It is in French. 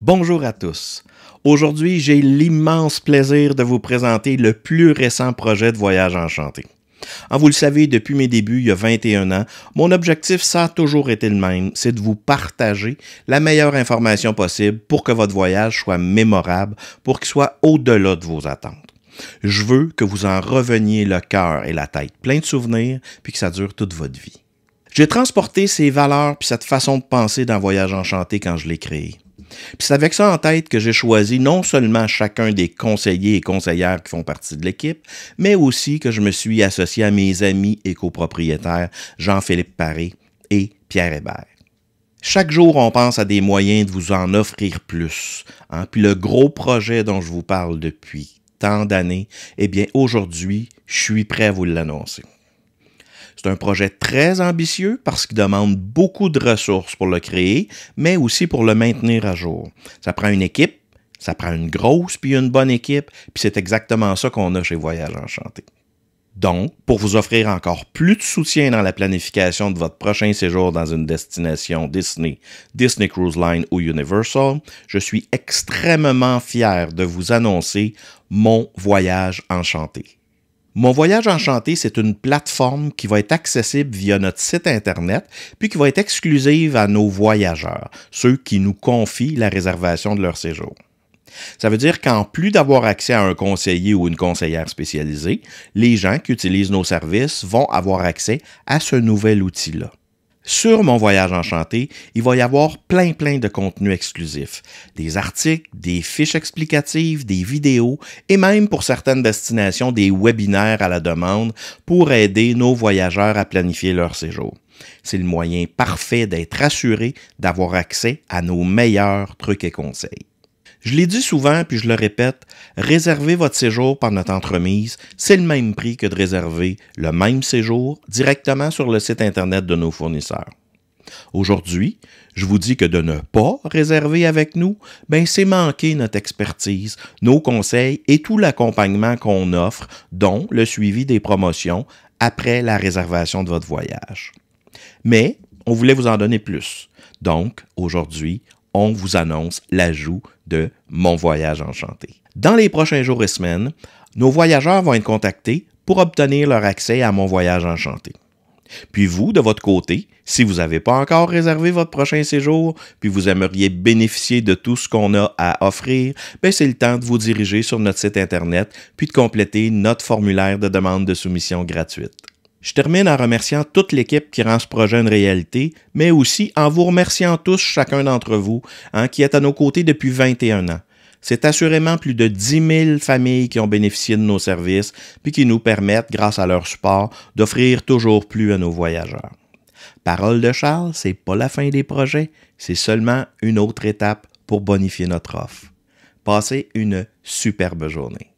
Bonjour à tous. Aujourd'hui, j'ai l'immense plaisir de vous présenter le plus récent projet de Voyage Enchanté. Vous le savez, depuis mes débuts, il y a 21 ans, mon objectif, ça a toujours été le même, c'est de vous partager la meilleure information possible pour que votre voyage soit mémorable, pour qu'il soit au-delà de vos attentes. Je veux que vous en reveniez le cœur et la tête plein de souvenirs, puis que ça dure toute votre vie. J'ai transporté ces valeurs puis cette façon de penser dans Voyage Enchanté quand je l'ai créé. Puis c'est avec ça en tête que j'ai choisi non seulement chacun des conseillers et conseillères qui font partie de l'équipe, mais aussi que je me suis associé à mes amis et copropriétaires Jean-Philippe Paré et Pierre Hébert. Chaque jour, on pense à des moyens de vous en offrir plus. Puis le gros projet dont je vous parle depuis tant d'années, eh bien aujourd'hui, je suis prêt à vous l'annoncer. C'est un projet très ambitieux parce qu'il demande beaucoup de ressources pour le créer, mais aussi pour le maintenir à jour. Ça prend une équipe, ça prend une grosse puis une bonne équipe, puis c'est exactement ça qu'on a chez Voyage Enchanté. Donc, pour vous offrir encore plus de soutien dans la planification de votre prochain séjour dans une destination Disney, Disney Cruise Line ou Universal, je suis extrêmement fier de vous annoncer mon Voyage Enchanté. Mon Voyage Enchanté, c'est une plateforme qui va être accessible via notre site Internet, puis qui va être exclusive à nos voyageurs, ceux qui nous confient la réservation de leur séjour. Ça veut dire qu'en plus d'avoir accès à un conseiller ou une conseillère spécialisée, les gens qui utilisent nos services vont avoir accès à ce nouvel outil-là. Sur mon Voyage Enchanté, il va y avoir plein de contenus exclusifs. Des articles, des fiches explicatives, des vidéos et même pour certaines destinations, des webinaires à la demande pour aider nos voyageurs à planifier leur séjour. C'est le moyen parfait d'être assuré d'avoir accès à nos meilleurs trucs et conseils. Je l'ai dit souvent, puis je le répète, réserver votre séjour par notre entremise, c'est le même prix que de réserver le même séjour directement sur le site Internet de nos fournisseurs. Aujourd'hui, je vous dis que de ne pas réserver avec nous, c'est manquer notre expertise, nos conseils et tout l'accompagnement qu'on offre, dont le suivi des promotions après la réservation de votre voyage. Mais on voulait vous en donner plus. Donc, aujourd'hui, on vous annonce l'ajout de Mon Voyage Enchanté. Dans les prochains jours et semaines, nos voyageurs vont être contactés pour obtenir leur accès à Mon Voyage Enchanté. Puis vous, de votre côté, si vous n'avez pas encore réservé votre prochain séjour, puis vous aimeriez bénéficier de tout ce qu'on a à offrir, c'est le temps de vous diriger sur notre site Internet puis de compléter notre formulaire de demande de soumission gratuite. Je termine en remerciant toute l'équipe qui rend ce projet une réalité, mais aussi en vous remerciant tous, chacun d'entre vous, qui êtes à nos côtés depuis 21 ans. C'est assurément plus de 10 000 familles qui ont bénéficié de nos services, puis qui nous permettent, grâce à leur support, d'offrir toujours plus à nos voyageurs. Parole de Charles, c'est pas la fin des projets, c'est seulement une autre étape pour bonifier notre offre. Passez une superbe journée.